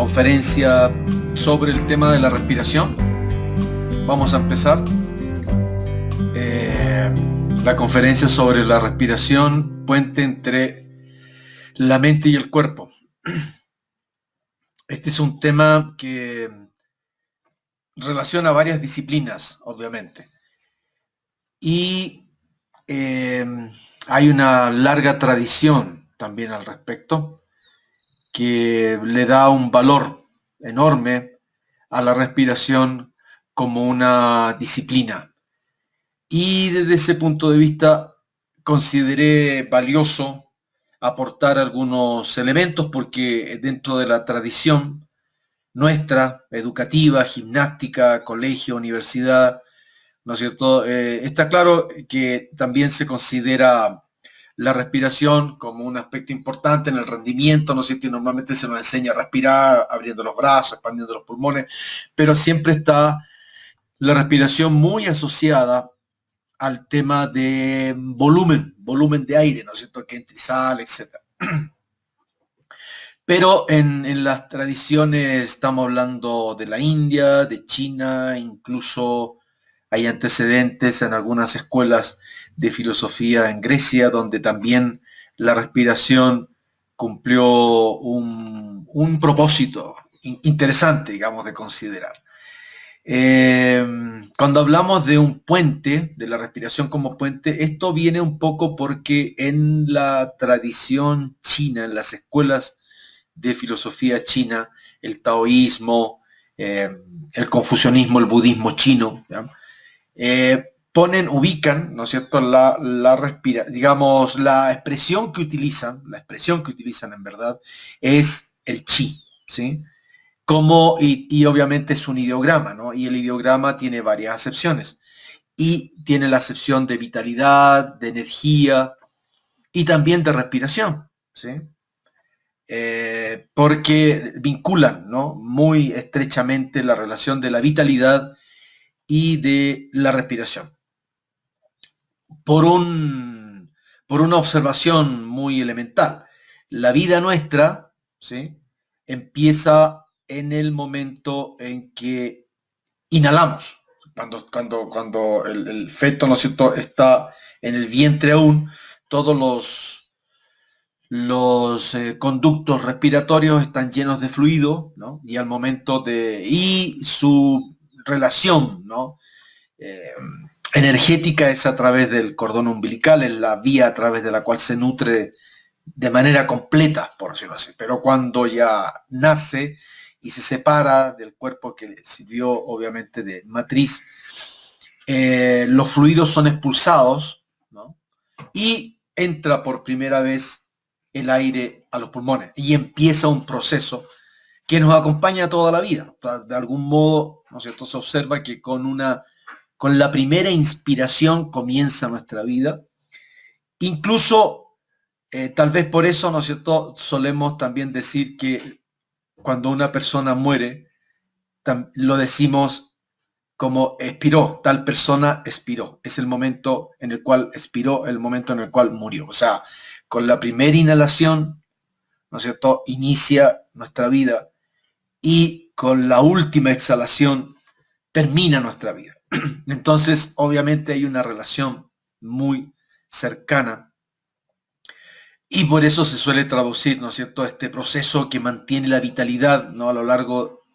conferencia sobre el tema de la respiración. Vamos a empezar la conferencia sobre la respiración, puente entre la mente y el cuerpo. Este es un tema que relaciona varias disciplinas, obviamente. Y hay una larga tradición también al respecto, que le da un valor enorme a la respiración como una disciplina. Y desde ese punto de vista consideré valioso aportar algunos elementos porque dentro de la tradición nuestra, educativa, gimnástica, colegio, universidad, ¿no es cierto? Está claro que también se considera la respiración como un aspecto importante en el rendimiento, ¿no es cierto? Y normalmente se nos enseña a respirar abriendo los brazos, expandiendo los pulmones, pero siempre está la respiración muy asociada al tema de volumen de aire, ¿no es cierto? Que entra y sale, etc. Pero en las tradiciones estamos hablando de la India, de China, incluso hay antecedentes en algunas escuelas de filosofía en Grecia, donde también la respiración cumplió un propósito interesante, digamos, de considerar. Cuando hablamos de un puente, de la respiración como puente, esto viene un poco porque en la tradición china, en las escuelas de filosofía china, el taoísmo, el confucianismo, el budismo chino, ubican, ¿no es cierto?, digamos, la expresión que utilizan en verdad, es el chi, ¿sí? Y obviamente es un ideograma, ¿no? Y el ideograma tiene varias acepciones. Y tiene la acepción de vitalidad, de energía y también de respiración, ¿sí? Porque vinculan, ¿no?, muy estrechamente la relación de la vitalidad y de la respiración. Por una observación muy elemental, la vida nuestra, ¿sí?, empieza en el momento en que inhalamos. Cuando el feto, ¿no es cierto?, está en el vientre aún, todos los conductos respiratorios están llenos de fluido, ¿no? Y su relación, ¿no?, energética es a través del cordón umbilical, es la vía a través de la cual se nutre de manera completa, por decirlo así. Pero cuando ya nace y se separa del cuerpo que le sirvió obviamente de matriz, los fluidos son expulsados, ¿no?, y entra por primera vez el aire a los pulmones y empieza un proceso que nos acompaña toda la vida. De algún modo, ¿no es cierto?, se observa que con la primera inspiración comienza nuestra vida. Incluso, tal vez por eso, ¿no es cierto?, solemos también decir que cuando una persona muere, lo decimos como expiró, tal persona expiró. Es el momento en el cual expiró, el momento en el cual murió. O sea, con la primera inhalación, ¿no es cierto?, inicia nuestra vida y con la última exhalación termina nuestra vida. Entonces, obviamente hay una relación muy cercana y por eso se suele traducir, ¿no es cierto?, este proceso que mantiene la vitalidad, ¿no?, a lo largo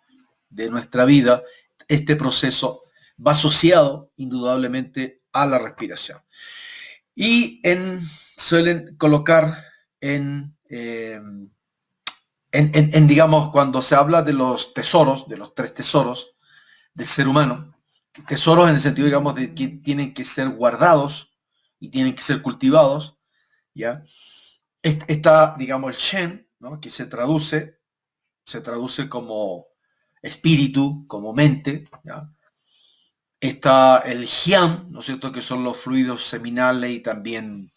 de nuestra vida. Este proceso va asociado indudablemente a la respiración. Y suelen colocar digamos, cuando se habla de los tesoros, de los 3 tesoros del ser humano, tesoros en el sentido, digamos, de que tienen que ser guardados y tienen que ser cultivados, ¿ya? Está, digamos, el Shen, ¿no?, que se traduce como espíritu, como mente, ¿ya? Está el Jian, ¿no es cierto?, que son los fluidos seminales y también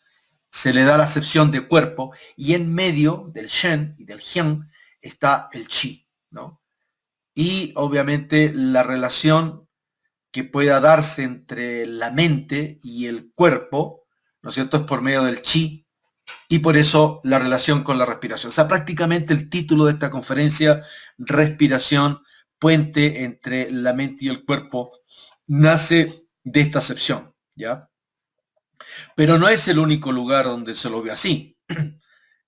se le da la acepción de cuerpo, y en medio del Shen y del Jian está el Qi, ¿no? Y obviamente la relación que pueda darse entre la mente y el cuerpo, ¿no es cierto?, es por medio del Qi, Y por eso la relación con la respiración. O sea, prácticamente el título de esta conferencia, Respiración, puente entre la mente y el cuerpo, nace de esta acepción, ¿ya? Pero no es el único lugar donde se lo ve así.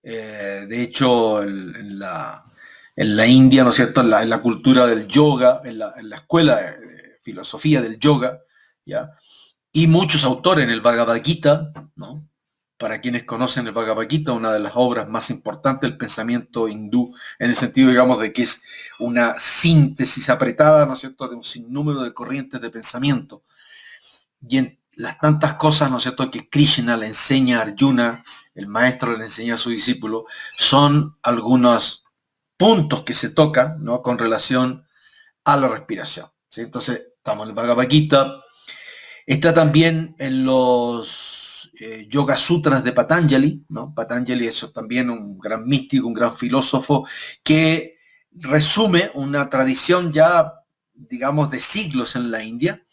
De hecho, en la India, ¿no es cierto?, en la cultura del yoga, en la escuela de filosofía del yoga, ¿ya? Y muchos autores en el Bhagavad Gita, ¿no? Para quienes conocen el Bhagavad Gita, una de las obras más importantes del pensamiento hindú, en el sentido, digamos, de que es una síntesis apretada, ¿no es cierto?, de un sinnúmero de corrientes de pensamiento. Y en las tantas cosas, ¿no es cierto?, que Krishna le enseña a Arjuna, el maestro le enseña a su discípulo, son algunos puntos que se tocan, ¿no?, con relación a la respiración, ¿sí? Entonces, estamos en el Bhagavad Gita, está también en los Yoga Sutras de Patanjali, ¿no? Patanjali es también un gran místico, un gran filósofo, que resume una tradición ya, digamos, de siglos en la India,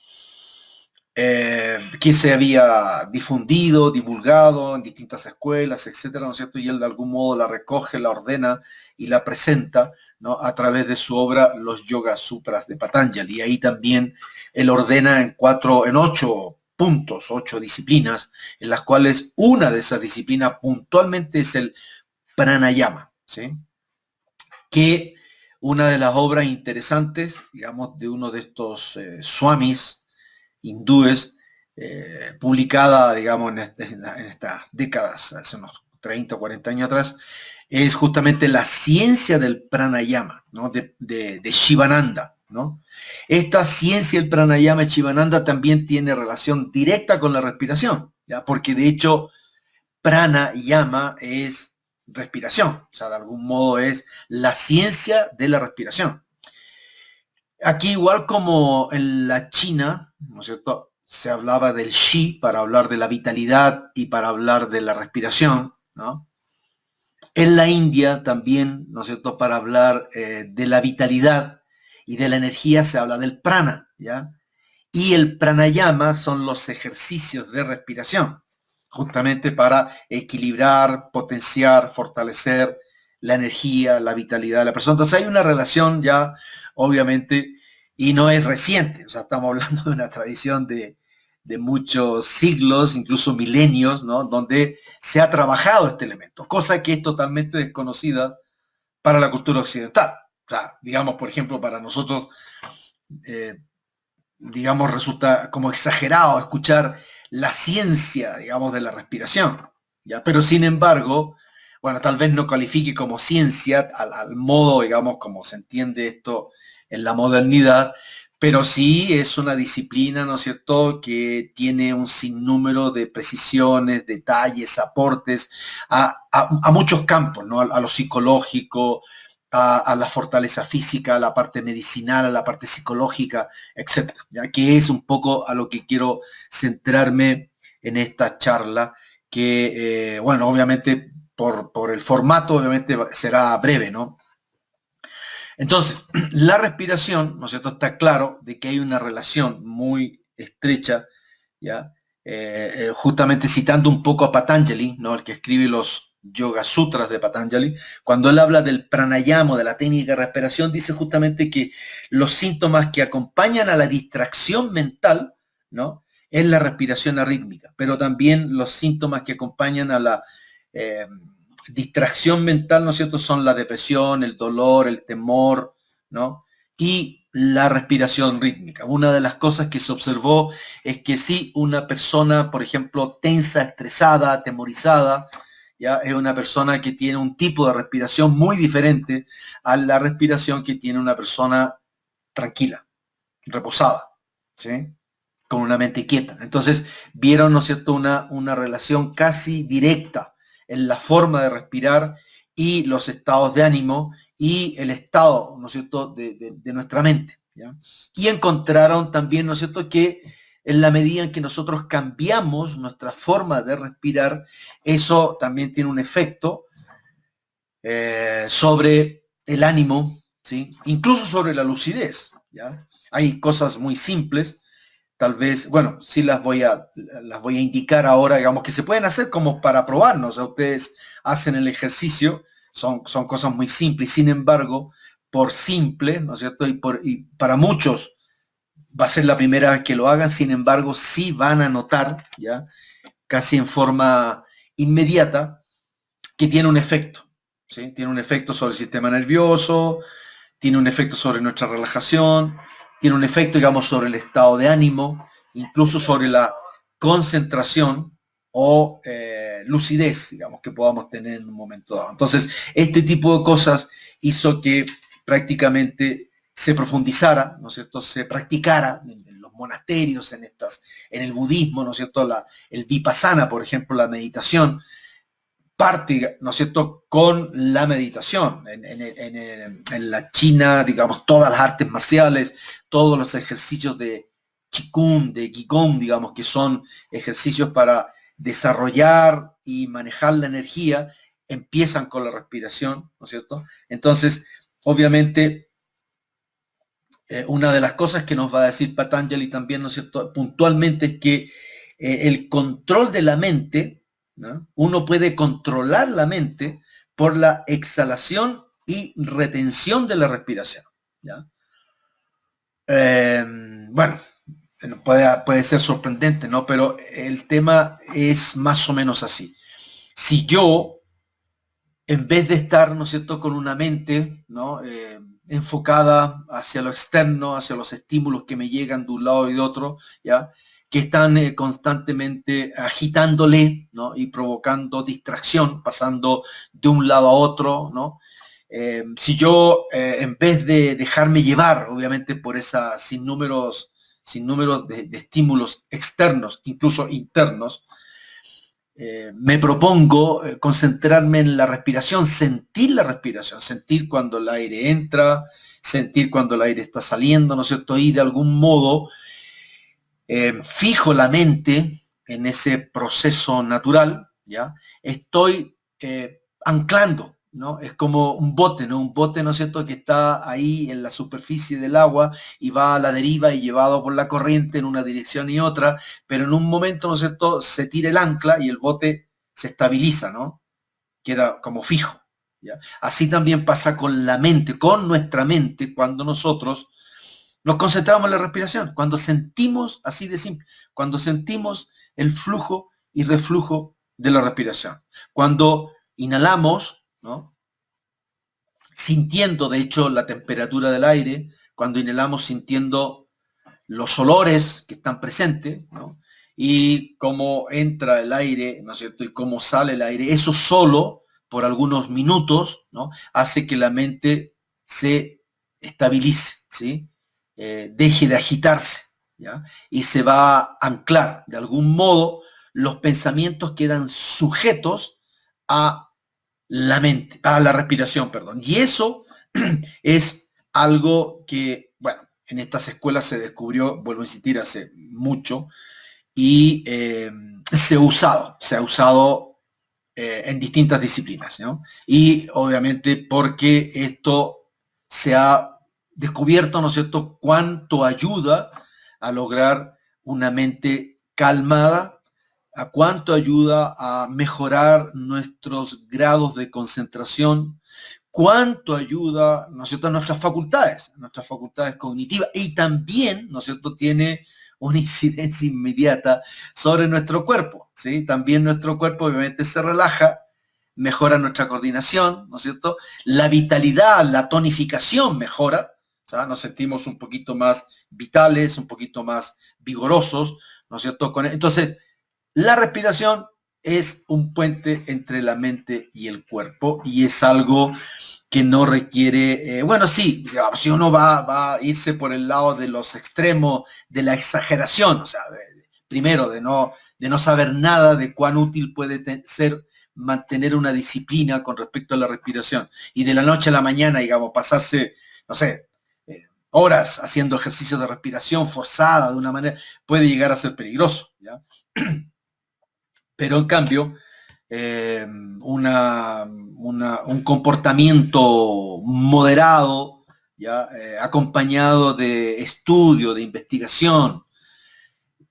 que se había difundido, divulgado en distintas escuelas, etcétera, ¿no es cierto? Y él de algún modo la recoge, la ordena y la presenta, ¿no?, a través de su obra Los Yoga Sutras de Patanjali. Y ahí también él ordena en 8 puntos, 8 disciplinas, en las cuales una de esas disciplinas puntualmente es el pranayama, ¿sí? Que una de las obras interesantes, digamos, de uno de estos swamis hindúes, publicada, digamos, en estas décadas, hace unos 30 o 40 años atrás, es justamente la ciencia del pranayama, ¿no?, de Shivananda, ¿no? Esta ciencia del pranayama de Shivananda también tiene relación directa con la respiración, ¿ya? Porque de hecho pranayama es respiración, o sea, de algún modo es la ciencia de la respiración. Aquí, igual como en la China, ¿no es cierto?, se hablaba del Shi para hablar de la vitalidad y para hablar de la respiración, ¿no? En la India también, ¿no es cierto?, para hablar de la vitalidad y de la energía se habla del prana, ¿ya? Y el pranayama son los ejercicios de respiración, justamente para equilibrar, potenciar, fortalecer la energía, la vitalidad de la persona. Entonces hay una relación ya, obviamente, y no es reciente, o sea, estamos hablando de una tradición de muchos siglos, incluso milenios, ¿no?, donde se ha trabajado este elemento, cosa que es totalmente desconocida para la cultura occidental. O sea, digamos, por ejemplo, para nosotros, digamos, resulta como exagerado escuchar la ciencia, digamos, de la respiración, ¿ya? Pero sin embargo, bueno, tal vez no califique como ciencia al modo, digamos, como se entiende esto en la modernidad, pero sí es una disciplina, ¿no es cierto?, que tiene un sinnúmero de precisiones, detalles, aportes a muchos campos, ¿no? A lo psicológico, a la fortaleza física, a la parte medicinal, a la parte psicológica, etcétera, ya que es un poco a lo que quiero centrarme en esta charla, que, bueno, obviamente por el formato, obviamente será breve, ¿no? Entonces, la respiración, ¿no es cierto?, está claro de que hay una relación muy estrecha, ¿ya? Justamente citando un poco a Patanjali, ¿no?, el que escribe los Yoga Sutras de Patanjali, cuando él habla del pranayama, de la técnica de respiración, dice justamente que los síntomas que acompañan a la distracción mental, ¿no?, es la respiración arrítmica, pero también los síntomas que acompañan a la distracción mental, ¿no es cierto?, son la depresión, el dolor, el temor, ¿no?, y la respiración rítmica. Una de las cosas que se observó es que si una persona, por ejemplo, tensa, estresada, atemorizada, ya es una persona que tiene un tipo de respiración muy diferente a la respiración que tiene una persona tranquila, reposada, ¿sí?, con una mente quieta. Entonces vieron, ¿no es cierto?, una relación casi directa en la forma de respirar y los estados de ánimo y el estado, ¿no es cierto?, de nuestra mente, ¿ya? Y encontraron también, ¿no es cierto?, que en la medida en que nosotros cambiamos nuestra forma de respirar, eso también tiene un efecto sobre el ánimo, ¿sí?, incluso sobre la lucidez, ¿ya? Hay cosas muy simples, tal vez, bueno, sí las voy a indicar ahora, digamos, que se pueden hacer como para probarnos. O sea, ustedes hacen el ejercicio, son cosas muy simples, sin embargo, por simple, ¿no es cierto? Y para muchos va a ser la primera vez que lo hagan, sin embargo, sí van a notar, ya, casi en forma inmediata, que tiene un efecto, ¿sí? Tiene un efecto sobre el sistema nervioso, tiene un efecto sobre nuestra relajación, tiene un efecto, digamos, sobre el estado de ánimo, incluso sobre la concentración o lucidez, digamos, que podamos tener en un momento dado. Entonces, este tipo de cosas hizo que prácticamente se profundizara, ¿no es cierto?, se practicara en los monasterios, en el budismo, ¿no es cierto?, el vipassana, por ejemplo, la meditación, parte, ¿no es cierto?, con la meditación. En la China, digamos, todas las artes marciales, todos los ejercicios de Qigong, de Qigong, digamos, que son ejercicios para desarrollar y manejar la energía, empiezan con la respiración, ¿no es cierto? Entonces, obviamente, una de las cosas que nos va a decir Patanjali también, ¿no es cierto?, puntualmente es que el control de la mente, ¿no? Uno puede controlar la mente por la exhalación y retención de la respiración, ¿ya? Bueno, puede ser sorprendente, ¿no? Pero el tema es más o menos así. Si yo, en vez de estar, ¿no es cierto?, con una mente, ¿no?, enfocada hacia lo externo, hacia los estímulos que me llegan de un lado y de otro, ¿ya?, que están constantemente agitándole, ¿no?, y provocando distracción, pasando de un lado a otro, ¿no? Si yo, en vez de dejarme llevar, obviamente, por esas sin números de estímulos externos, incluso internos, me propongo concentrarme en la respiración, sentir cuando el aire entra, sentir cuando el aire está saliendo, ¿no es cierto? Y de algún modo fijo la mente en ese proceso natural, ¿ya? Estoy anclando, ¿no? Es como un bote, ¿no? Un bote, ¿no es cierto?, que está ahí en la superficie del agua y va a la deriva y llevado por la corriente en una dirección y otra, pero en un momento, ¿no es cierto?, se tira el ancla y el bote se estabiliza, ¿no? Queda como fijo, ¿ya? Así también pasa con la mente, con nuestra mente, cuando nosotros nos concentramos en la respiración, cuando sentimos, así de simple, cuando sentimos el flujo y reflujo de la respiración. Cuando inhalamos, ¿no?, sintiendo, de hecho, la temperatura del aire, cuando inhalamos sintiendo los olores que están presentes, ¿no?, y cómo entra el aire, ¿no es cierto?, y cómo sale el aire, eso solo, por algunos minutos, ¿no?, hace que la mente se estabilice, ¿sí? Deje de agitarse, ¿ya? Y se va a anclar. De algún modo, los pensamientos quedan sujetos a la mente, a la respiración, perdón. Y eso es algo que, bueno, en estas escuelas se descubrió, vuelvo a insistir, hace mucho, y se ha usado en distintas disciplinas, ¿no? Y obviamente porque esto se ha descubierto, ¿no es cierto?, cuánto ayuda a lograr una mente calmada, a cuánto ayuda a mejorar nuestros grados de concentración, cuánto ayuda, ¿no es cierto?, a nuestras facultades cognitivas, y también, ¿no es cierto?, tiene una incidencia inmediata sobre nuestro cuerpo, ¿sí? También nuestro cuerpo obviamente se relaja, mejora nuestra coordinación, ¿no es cierto? La vitalidad, la tonificación mejora, ¿sabes? Nos sentimos un poquito más vitales, un poquito más vigorosos, ¿no es cierto? Entonces, la respiración es un puente entre la mente y el cuerpo y es algo que no requiere, bueno, sí, digamos, si uno va a irse por el lado de los extremos, de la exageración, o sea, primero de no saber nada de cuán útil puede ser mantener una disciplina con respecto a la respiración y de la noche a la mañana, digamos, pasarse, no sé, horas haciendo ejercicios de respiración forzada de una manera, puede llegar a ser peligroso, ¿ya? Pero en cambio, un comportamiento moderado, ¿ya? Acompañado de estudio, de investigación,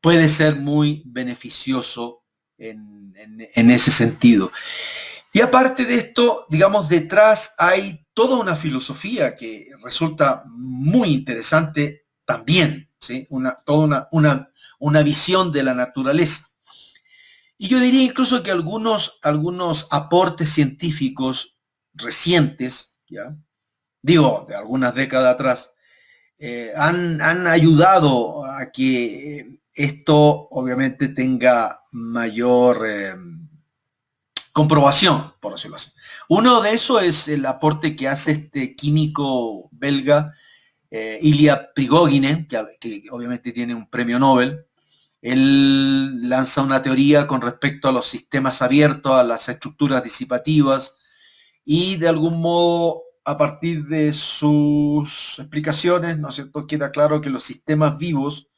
puede ser muy beneficioso en ese sentido. Y aparte de esto, digamos, detrás hay toda una filosofía que resulta muy interesante también, ¿sí? Una visión de la naturaleza. Y yo diría incluso que algunos aportes científicos recientes, ¿ya? Digo, de algunas décadas atrás, han ayudado a que esto obviamente tenga mayor comprobación, por decirlo así. Uno de esos es el aporte que hace este químico belga, Ilya Prigogine, que obviamente tiene un premio Nobel. Él lanza una teoría con respecto a los sistemas abiertos, a las estructuras disipativas, y de algún modo, a partir de sus explicaciones, ¿no es cierto?, queda claro que los sistemas vivos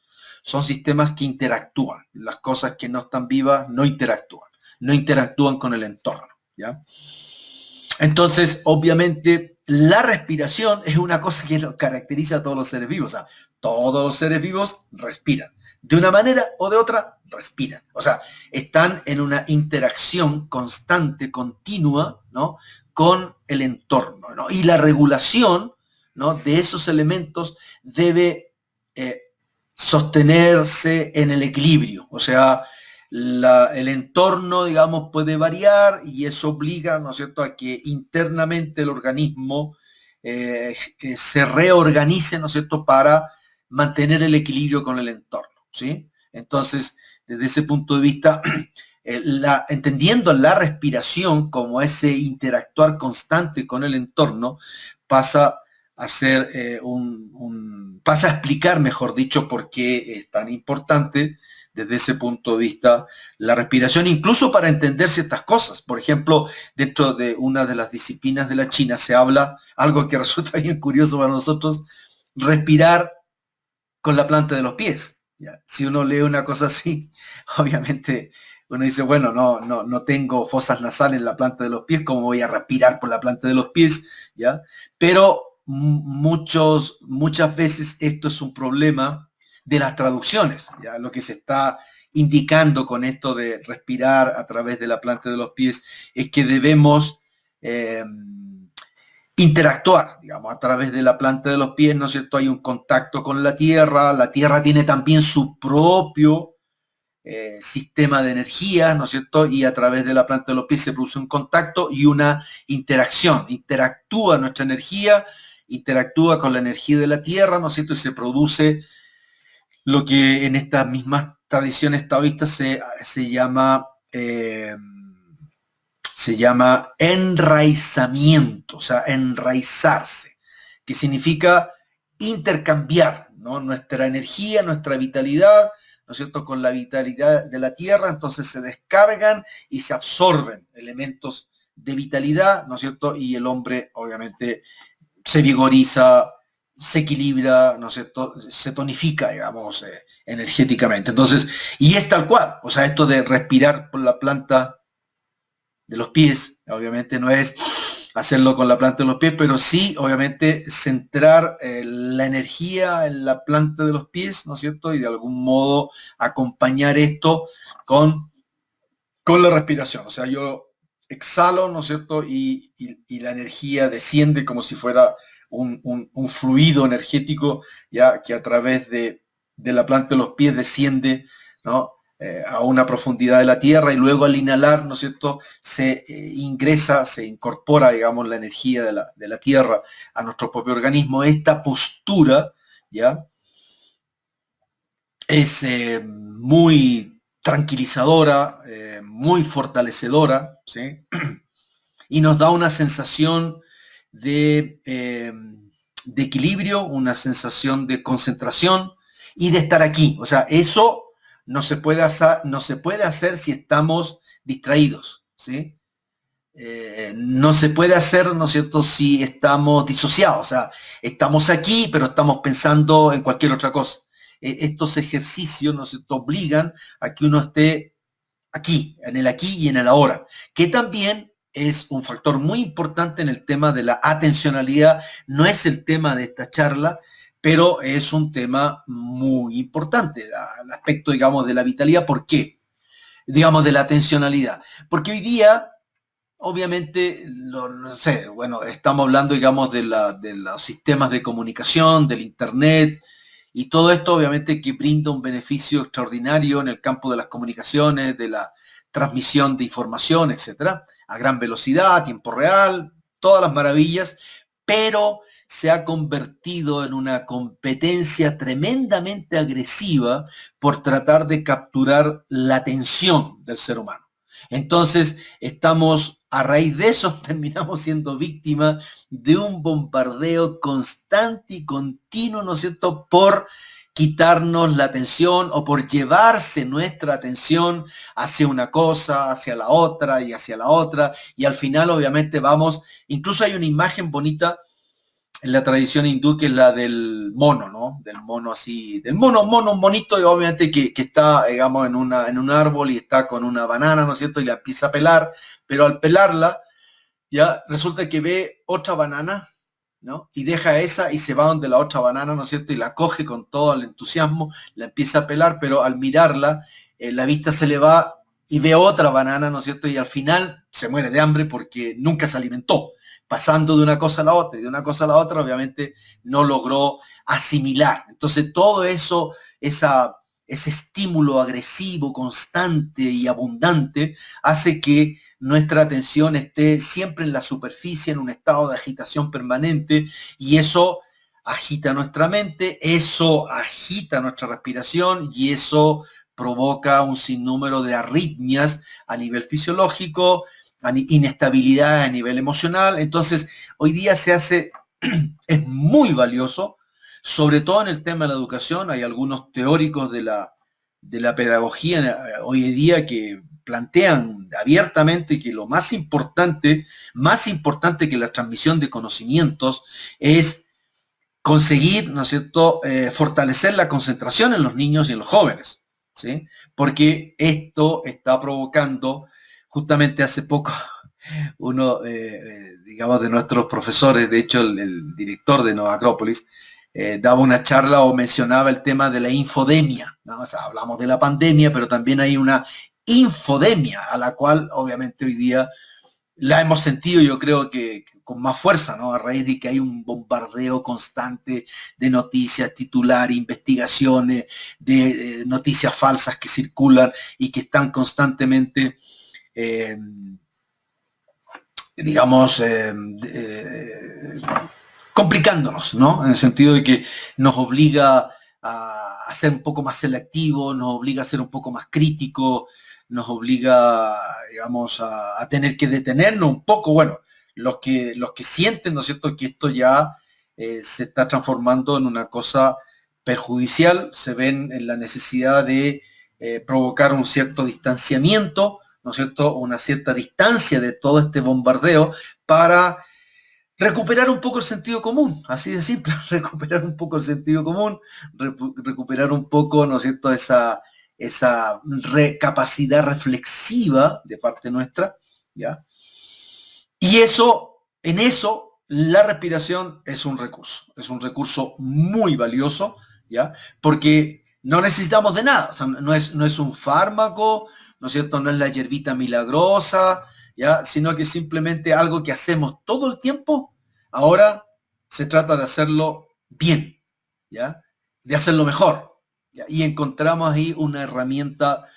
son sistemas que interactúan. Las cosas que no están vivas no interactúan con el entorno, ¿ya? Entonces, obviamente, la respiración es una cosa que nos caracteriza a todos los seres vivos. O sea, todos los seres vivos respiran. De una manera o de otra, respiran. O sea, están en una interacción constante, continua, ¿no?, con el entorno, ¿no? Y la regulación, ¿no?, de esos elementos debe sostenerse en el equilibrio. O sea, el entorno, digamos, puede variar y eso obliga, ¿no es cierto?, a que internamente el organismo se reorganice, ¿no es cierto?, para mantener el equilibrio con el entorno, ¿sí? Entonces, desde ese punto de vista, entendiendo la respiración como ese interactuar constante con el entorno, pasa a ser pasa a explicar, mejor dicho, por qué es tan importante desde ese punto de vista la respiración, incluso para entender ciertas cosas. Por ejemplo, dentro de una de las disciplinas de la China se habla, algo que resulta bien curioso para nosotros, respirar con la planta de los pies. ¿Ya? Si uno lee una cosa así, obviamente uno dice, bueno, no tengo fosas nasales en la planta de los pies, ¿cómo voy a respirar por la planta de los pies? ¿Ya? Pero muchas veces esto es un problema de las traducciones, ¿ya? Lo que se está indicando con esto de respirar a través de la planta de los pies es que debemos interactuar, digamos, a través de la planta de los pies, ¿no es cierto? Hay un contacto con la tierra tiene también su propio sistema de energía, ¿no es cierto? Y a través de la planta de los pies se produce un contacto y una interacción. Interactúa nuestra energía, interactúa con la energía de la tierra, ¿no es cierto? Y se produce lo que en estas mismas tradiciones taoístas se llama enraizamiento, o sea, enraizarse, que significa intercambiar, ¿no?, nuestra energía, nuestra vitalidad, ¿no es cierto?, con la vitalidad de la tierra. Entonces se descargan y se absorben elementos de vitalidad, ¿no es cierto?, y el hombre obviamente se vigoriza, se equilibra, ¿no es cierto?, se tonifica, digamos, energéticamente. Entonces, y es tal cual, o sea, esto de respirar por la planta de los pies, obviamente no es hacerlo con la planta de los pies, pero sí, obviamente, centrar la energía en la planta de los pies, ¿no es cierto?, y de algún modo acompañar esto con la respiración. O sea, yo exhalo, ¿no es cierto?, y la energía desciende como si fuera un fluido energético, ya que a través de la planta de los pies desciende, ¿no?, a una profundidad de la tierra, y luego al inhalar, ¿no es cierto?, se ingresa, se incorpora, digamos, la energía de la tierra a nuestro propio organismo. Esta postura, ¿ya?, es muy tranquilizadora, muy fortalecedora, ¿sí? Y nos da una sensación de equilibrio, una sensación de concentración y de estar aquí. O sea, eso no se puede hacer si estamos distraídos, ¿sí? No se puede hacer, ¿no es cierto?, si estamos disociados. O sea, estamos aquí, pero estamos pensando en cualquier otra cosa. Estos ejercicios, ¿no es cierto?, obligan a que uno esté aquí y en el ahora, que también es un factor muy importante en el tema de la atencionalidad. No es el tema de esta charla, pero es un tema muy importante, el aspecto, digamos, de la vitalidad. ¿Por qué? Digamos, de la atencionalidad. Porque hoy día, obviamente, no sé, bueno, estamos hablando, digamos, de los sistemas de comunicación, del Internet, y todo esto, obviamente, que brinda un beneficio extraordinario en el campo de las comunicaciones, de la transmisión de información, etcétera, a gran velocidad, a tiempo real, todas las maravillas, pero se ha convertido en una competencia tremendamente agresiva por tratar de capturar la atención del ser humano. Entonces, estamos, a raíz de eso, terminamos siendo víctimas de un bombardeo constante y continuo, ¿no es cierto?, por quitarnos la atención o por llevarse nuestra atención hacia una cosa, hacia la otra y hacia la otra, y al final obviamente vamos, incluso hay una imagen bonita en la tradición hindú, que es la del mono, ¿no? Del mono así, del mono, un monito, y obviamente que está, digamos, en un árbol y está con una banana, ¿no es cierto? Y la empieza a pelar, pero al pelarla, ya resulta que ve otra banana, ¿no? Y deja esa y se va donde la otra banana, ¿no es cierto? Y la coge con todo el entusiasmo, la empieza a pelar, pero al mirarla, la vista se le va y ve otra banana, ¿no es cierto? Y al final se muere de hambre porque nunca se alimentó. Pasando de una cosa a la otra y de una cosa a la otra, obviamente no logró asimilar. Entonces todo eso, ese estímulo agresivo, constante y abundante, hace que nuestra atención esté siempre en la superficie, en un estado de agitación permanente, y eso agita nuestra mente, eso agita nuestra respiración y eso provoca un sinnúmero de arritmias a nivel fisiológico, inestabilidad a nivel emocional. Entonces, hoy día es muy valioso, sobre todo en el tema de la educación. Hay algunos teóricos de la pedagogía hoy en día que plantean abiertamente que lo más importante que la transmisión de conocimientos es conseguir, ¿no es cierto?, fortalecer la concentración en los niños y en los jóvenes, ¿sí? Porque esto está provocando, justamente hace poco, uno, digamos, de nuestros profesores, de hecho el director de Nova Acrópolis, daba una charla o mencionaba el tema de la infodemia, ¿no? O sea, hablamos de la pandemia, pero también hay una infodemia a la cual obviamente hoy día la hemos sentido, yo creo que con más fuerza, ¿no? A raíz de que hay un bombardeo constante de noticias, titulares, investigaciones, de noticias falsas que circulan y que están constantemente, eh, digamos, complicándonos, ¿no? En el sentido de que nos obliga a ser un poco más selectivo, nos obliga a ser un poco más crítico, nos obliga, digamos, a tener que detenernos un poco. Bueno, los que sienten, ¿no es cierto?, que esto ya se está transformando en una cosa perjudicial, se ven en la necesidad de provocar un cierto distanciamiento, ¿no es cierto?, una cierta distancia de todo este bombardeo para recuperar un poco el sentido común, así de simple, recuperar un poco el sentido común, recuperar un poco, ¿no es cierto?, esa capacidad reflexiva de parte nuestra, ¿ya? Y eso, en eso, la respiración es un recurso muy valioso, ¿ya? Porque no necesitamos de nada, o sea, no es un fármaco, ¿no es cierto?, no es la hierbita milagrosa, ¿ya? Sino que simplemente algo que hacemos todo el tiempo. Ahora se trata de hacerlo bien, ¿ya? De hacerlo mejor, ¿ya? Y encontramos ahí una herramienta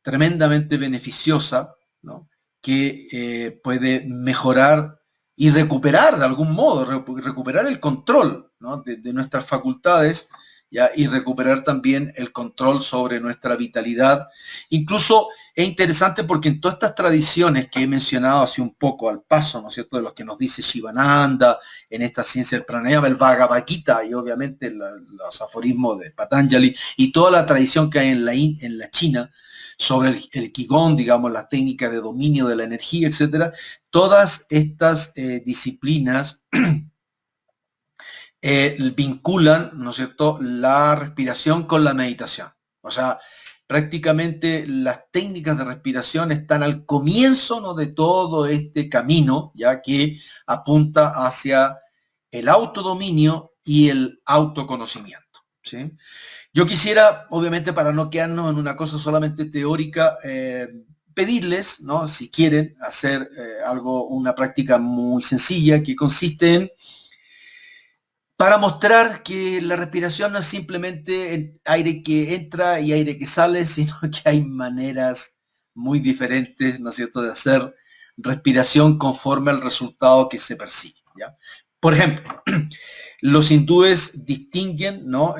tremendamente beneficiosa, ¿no?, que puede mejorar y recuperar de algún modo, recuperar el control, ¿no?, de nuestras facultades, ¿ya? Y recuperar también el control sobre nuestra vitalidad. Incluso es interesante porque en todas estas tradiciones que he mencionado hace un poco al paso, ¿no es cierto?, de los que nos dice Shivananda, en esta ciencia del pranayama, el Bhagavad Gita y obviamente los aforismos de Patanjali y toda la tradición que hay en la China sobre el Qigong, digamos, la técnica de dominio de la energía, etcétera. Todas estas disciplinas vinculan, ¿no es cierto?, la respiración con la meditación. O sea, prácticamente las técnicas de respiración están al comienzo, ¿no?, de todo este camino, ya que apunta hacia el autodominio y el autoconocimiento, ¿sí? Yo quisiera, obviamente, para no quedarnos en una cosa solamente teórica, pedirles, ¿no? Si quieren hacer una práctica muy sencilla que consiste en, para mostrar que la respiración no es simplemente aire que entra y aire que sale, sino que hay maneras muy diferentes, ¿no es cierto?, de hacer respiración conforme al resultado que se persigue, ¿ya? Por ejemplo, los hindúes distinguen, ¿no?,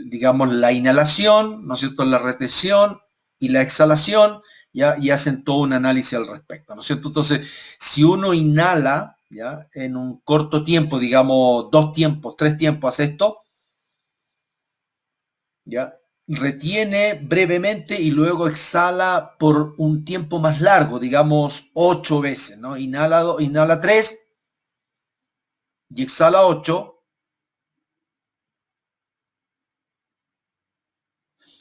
digamos, la inhalación, ¿no es cierto?, la retención y la exhalación, ¿ya? Y hacen todo un análisis al respecto, ¿no es cierto? Entonces, si uno inhala, ¿ya?, en un corto tiempo, digamos 2 tiempos, 3 tiempos, hace esto, ¿ya?, retiene brevemente y luego exhala por un tiempo más largo, digamos 8 veces, ¿no? Inhala 3 y exhala 8.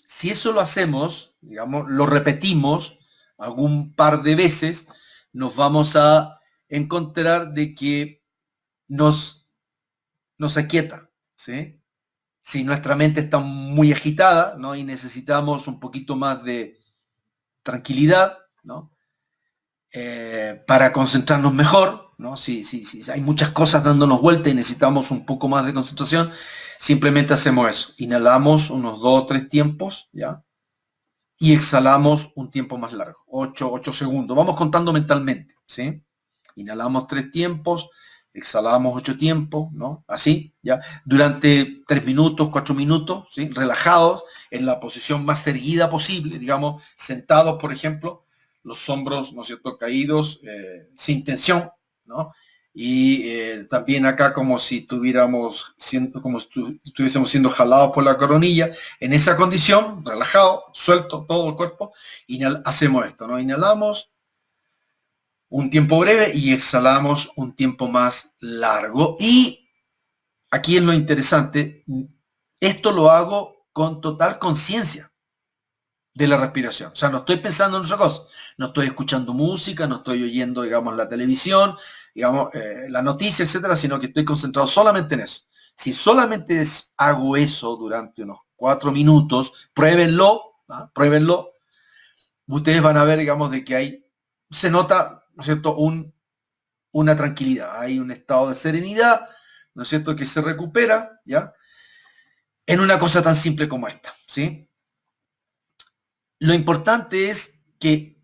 Si eso lo hacemos, digamos, lo repetimos algún par de veces, nos vamos a encontrar de que nos aquieta, ¿sí? Si nuestra mente está muy agitada, ¿no?, y necesitamos un poquito más de tranquilidad, ¿no?, para concentrarnos mejor, ¿no? Si hay muchas cosas dándonos vuelta y necesitamos un poco más de concentración, simplemente hacemos eso. Inhalamos unos 2 o 3 tiempos, ¿ya? Y exhalamos un tiempo más largo, 8 segundos. Vamos contando mentalmente, ¿sí? Inhalamos 3 tiempos, exhalamos 8 tiempos, ¿no? Así, ¿ya? Durante 3 minutos, 4 minutos, ¿sí? Relajados, en la posición más erguida posible, digamos, sentados, por ejemplo, los hombros, ¿no es cierto?, caídos, sin tensión, ¿no? Y también acá como si estuviésemos siendo jalados por la coronilla, en esa condición, relajado, suelto todo el cuerpo, hacemos esto, ¿no? Inhalamos un tiempo breve y exhalamos un tiempo más largo. Y aquí es lo interesante, esto lo hago con total conciencia de la respiración. O sea, no estoy pensando en otra cosa, no estoy escuchando música, no estoy oyendo, digamos, la televisión, digamos, la noticia, etcétera, sino que estoy concentrado solamente en eso. Si solamente hago eso durante unos 4 minutos, pruébenlo, ¿no? Pruébenlo, ustedes van a ver, digamos, de que se nota, ¿no es cierto?, una tranquilidad, hay un estado de serenidad, ¿no es cierto?, que se recupera, ¿ya?, en una cosa tan simple como esta, ¿sí? Lo importante es que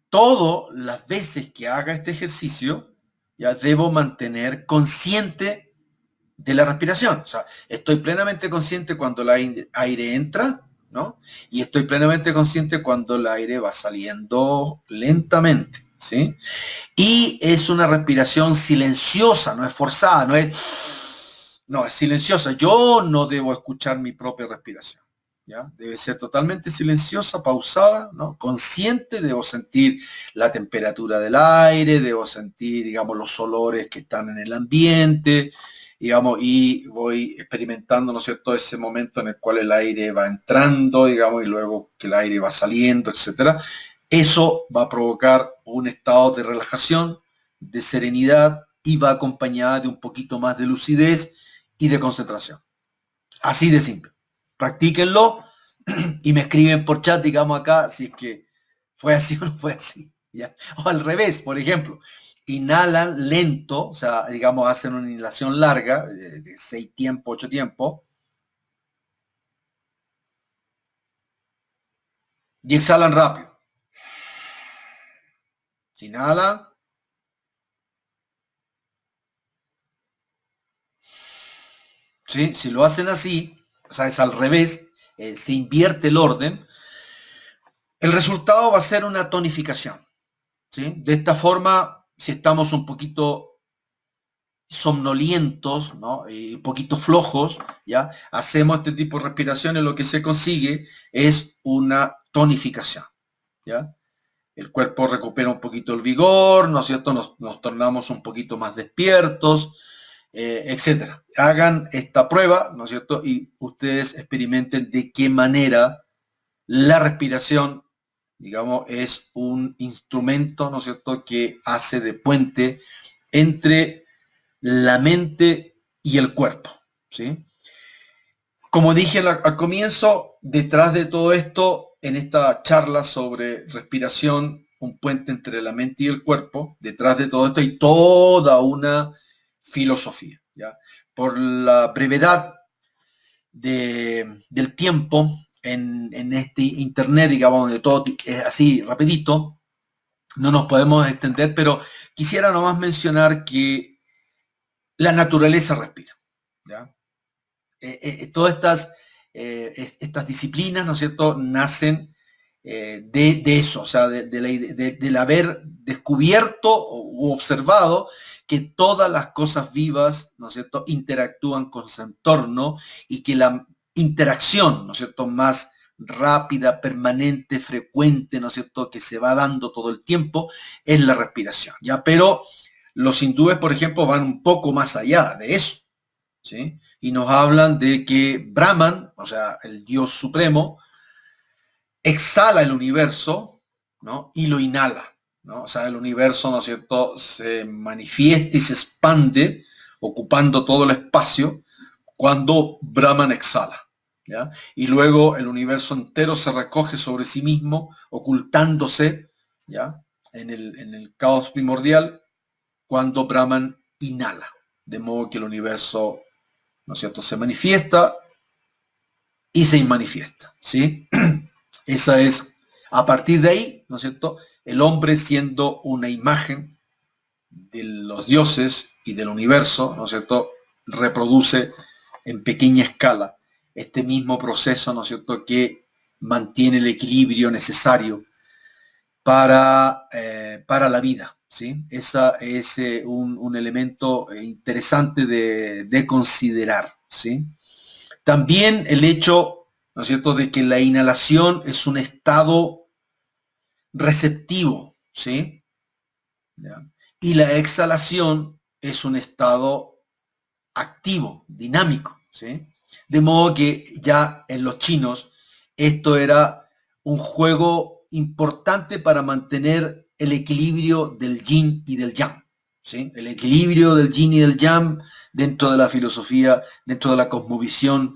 todas las veces que haga este ejercicio, ya debo mantener consciente de la respiración. O sea, estoy plenamente consciente cuando el aire entra, ¿no? Y estoy plenamente consciente cuando el aire va saliendo lentamente, ¿sí? Y es una respiración silenciosa, no es forzada, no, es silenciosa. Yo no debo escuchar mi propia respiración, ¿ya? Debe ser totalmente silenciosa, pausada, ¿no? Consciente, debo sentir la temperatura del aire, debo sentir, digamos, los olores que están en el ambiente, digamos, y voy experimentando, ¿no es cierto?, ese momento en el cual el aire va entrando, digamos, y luego que el aire va saliendo, etcétera. Eso va a provocar un estado de relajación, de serenidad, y va acompañada de un poquito más de lucidez y de concentración. Así de simple. Practíquenlo y me escriben por chat, digamos acá, si es que fue así o no fue así, ¿ya? O al revés, por ejemplo, inhalan lento, o sea, digamos, hacen una inhalación larga, de 6 tiempos, 8 tiempos, y exhalan rápido. Inhalan, ¿sí? Si lo hacen así, o sea, es al revés, se invierte el orden, el resultado va a ser una tonificación, ¿sí? De esta forma, si estamos un poquito somnolientos, ¿no?, un poquito flojos, ¿ya?, hacemos este tipo de respiraciones, lo que se consigue es una tonificación, ¿ya? El cuerpo recupera un poquito el vigor, ¿no es cierto?, nos tornamos un poquito más despiertos, etcétera. Hagan esta prueba, ¿no es cierto?, y ustedes experimenten de qué manera la respiración, digamos, es un instrumento, ¿no es cierto?, que hace de puente entre la mente y el cuerpo. ¿sí? Como dije al comienzo, detrás de todo esto, en esta charla sobre respiración, un puente entre la mente y el cuerpo, detrás de todo esto hay toda una filosofía, ¿ya? Por la brevedad del tiempo en este internet, digamos, donde todo es así rapidito, no nos podemos extender, pero quisiera nomás mencionar que la naturaleza respira, ¿ya? Todas estas disciplinas, ¿no es cierto?, nacen de eso, o sea, del haber descubierto u observado que todas las cosas vivas, ¿no es cierto?, interactúan con su entorno y que la interacción, ¿no es cierto?, más rápida, permanente, frecuente, ¿no es cierto?, que se va dando todo el tiempo, es la respiración, ¿ya? Pero los hindúes, por ejemplo, van un poco más allá de eso, ¿sí? Y nos hablan de que Brahman, o sea, el Dios supremo, exhala el universo, ¿no? Y lo inhala, ¿no? O sea, el universo, ¿no es cierto?, se manifiesta y se expande, ocupando todo el espacio, cuando Brahman exhala, ¿ya? Y luego el universo entero se recoge sobre sí mismo, ocultándose, ¿ya?, en el caos primordial, cuando Brahman inhala. De modo que el universo, ¿no es cierto?, se manifiesta y se inmanifiesta, ¿sí? Esa es, a partir de ahí, ¿no es cierto?, el hombre siendo una imagen de los dioses y del universo, ¿no es cierto?, reproduce en pequeña escala este mismo proceso, ¿no es cierto?, que mantiene el equilibrio necesario para la vida, ¿sí? Esa es un elemento interesante de considerar, ¿sí? También el hecho, ¿no es cierto?, de que la inhalación es un estado receptivo, ¿sí? ¿Ya? Y la exhalación es un estado activo, dinámico, ¿sí? De modo que ya en los chinos esto era un juego importante para mantener el equilibrio del yin y del yang, ¿sí? El equilibrio del yin y del yang dentro de la filosofía, dentro de la cosmovisión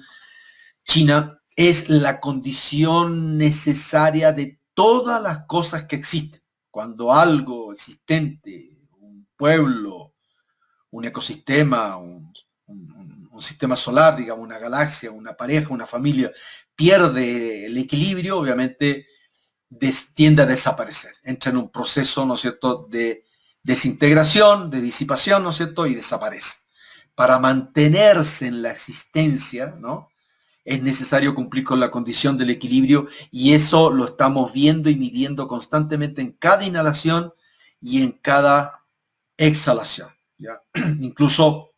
china, es la condición necesaria de todas las cosas que existen. Cuando algo existente, un pueblo, un ecosistema, un sistema solar, digamos, una galaxia, una pareja, una familia, pierde el equilibrio, obviamente tiende a desaparecer. Entra en un proceso, ¿no es cierto?, de desintegración, de disipación, ¿no es cierto?, y desaparece. Para mantenerse en la existencia, ¿no?, es necesario cumplir con la condición del equilibrio, y eso lo estamos viendo y midiendo constantemente en cada inhalación y en cada exhalación, ¿ya? Incluso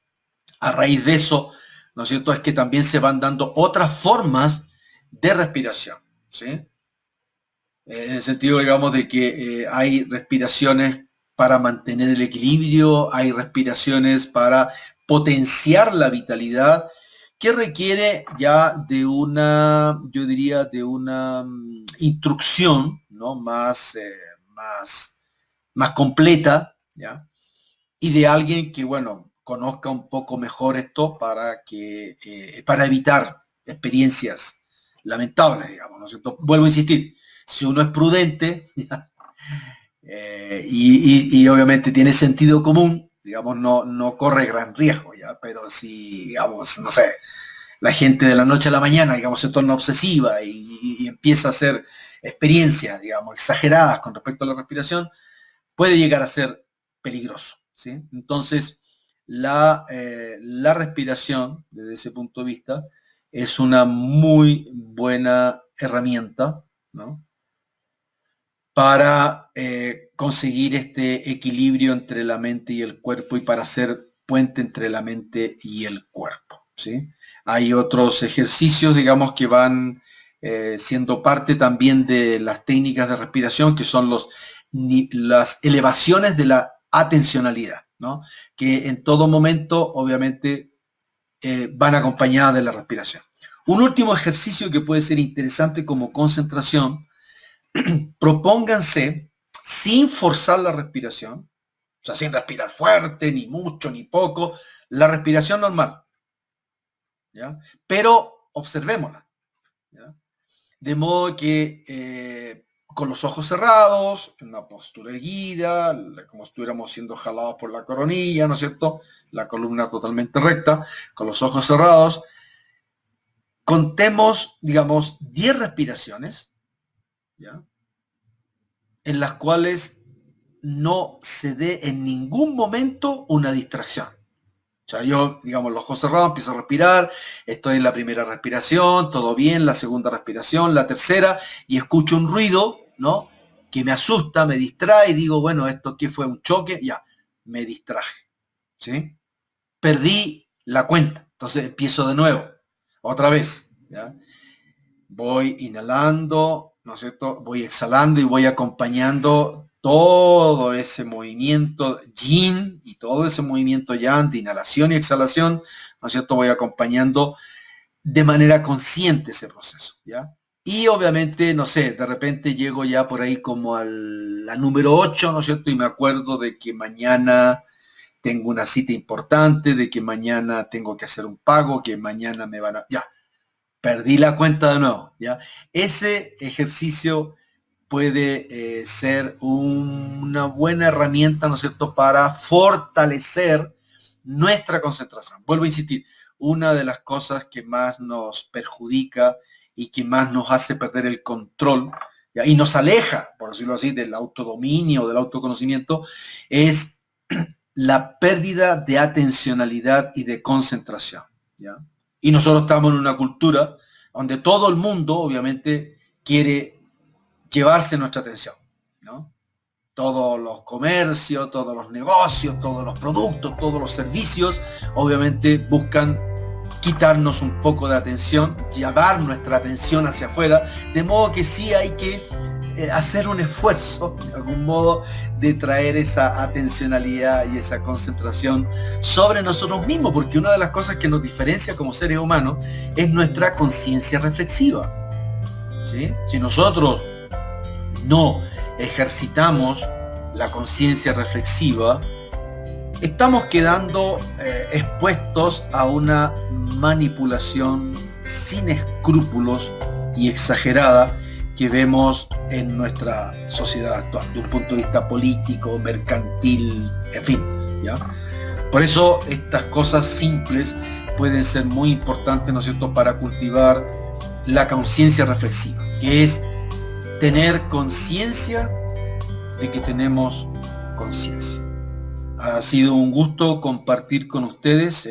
a raíz de eso, ¿no es cierto?, es que también se van dando otras formas de respiración, ¿sí? En el sentido, digamos, de que hay respiraciones para mantener el equilibrio, hay respiraciones para potenciar la vitalidad, que requiere ya de una, yo diría, de una instrucción, ¿no?, más completa, ¿ya? Y de alguien que, bueno, conozca un poco mejor esto para evitar experiencias lamentables, digamos, ¿no es cierto? Vuelvo a insistir, si uno es prudente y obviamente tiene sentido común, digamos, no corre gran riesgo, ¿ya? Pero si, digamos, no sé, la gente de la noche a la mañana, digamos, se torna obsesiva y empieza a hacer experiencias, digamos, exageradas con respecto a la respiración, puede llegar a ser peligroso, ¿sí? Entonces, la respiración, desde ese punto de vista, es una muy buena herramienta, ¿no?, para conseguir este equilibrio entre la mente y el cuerpo y para hacer puente entre la mente y el cuerpo, ¿sí? Hay otros ejercicios, digamos, que van siendo parte también de las técnicas de respiración, que son las elevaciones de la atencionalidad, ¿no?, que en todo momento, obviamente, van acompañadas de la respiración. Un último ejercicio que puede ser interesante como concentración: propónganse, sin forzar la respiración, o sea, sin respirar fuerte, ni mucho, ni poco, la respiración normal. ¿ya? Pero observémosla, ¿ya? De modo que con los ojos cerrados, en una postura erguida, como si estuviéramos siendo jalados por la coronilla, ¿no es cierto? La columna totalmente recta, con los ojos cerrados. Contemos, digamos, 10 respiraciones, ¿ya? En las cuales no se dé en ningún momento una distracción. O sea, yo, digamos, los ojos cerrados, empiezo a respirar, estoy en la primera respiración, todo bien, la segunda respiración, la tercera, y escucho un ruido, ¿no? Que me asusta, me distrae, y digo, bueno, ¿esto qué fue? ¿Un choque? Ya, me distraje, ¿sí? Perdí la cuenta, entonces empiezo de nuevo, otra vez, ¿ya? Voy inhalando, ¿no es cierto? Voy exhalando y voy acompañando todo ese movimiento yin y todo ese movimiento yang de inhalación y exhalación, ¿no es cierto? Voy acompañando de manera consciente ese proceso, ¿ya? Y obviamente, no sé, de repente llego ya por ahí como a la número 8, ¿no es cierto? Y me acuerdo de que mañana tengo una cita importante, de que mañana tengo que hacer un pago, que mañana me van a... Ya, perdí la cuenta de nuevo, ¿ya? Ese ejercicio puede ser una buena herramienta, ¿no es cierto?, para fortalecer nuestra concentración. Vuelvo a insistir, una de las cosas que más nos perjudica y que más nos hace perder el control, ¿ya? Y nos aleja, por decirlo así, del autodominio, del autoconocimiento, es la pérdida de atencionalidad y de concentración, ¿ya? Y nosotros estamos en una cultura donde todo el mundo, obviamente, quiere llevarse nuestra atención, ¿no? Todos los comercios, todos los negocios, todos los productos, todos los servicios, obviamente buscan quitarnos un poco de atención, llevar nuestra atención hacia afuera, de modo que sí hay que hacer un esfuerzo, de algún modo, de traer esa atencionalidad y esa concentración sobre nosotros mismos, porque una de las cosas que nos diferencia como seres humanos es nuestra conciencia reflexiva, ¿sí? Si nosotros no ejercitamos la conciencia reflexiva, estamos quedando expuestos a una manipulación sin escrúpulos y exagerada que vemos en nuestra sociedad actual, de un punto de vista político, mercantil, en fin, ¿ya? Por eso estas cosas simples pueden ser muy importantes, ¿no es cierto?, para cultivar la conciencia reflexiva, que es tener conciencia de que tenemos conciencia. Ha sido un gusto compartir con ustedes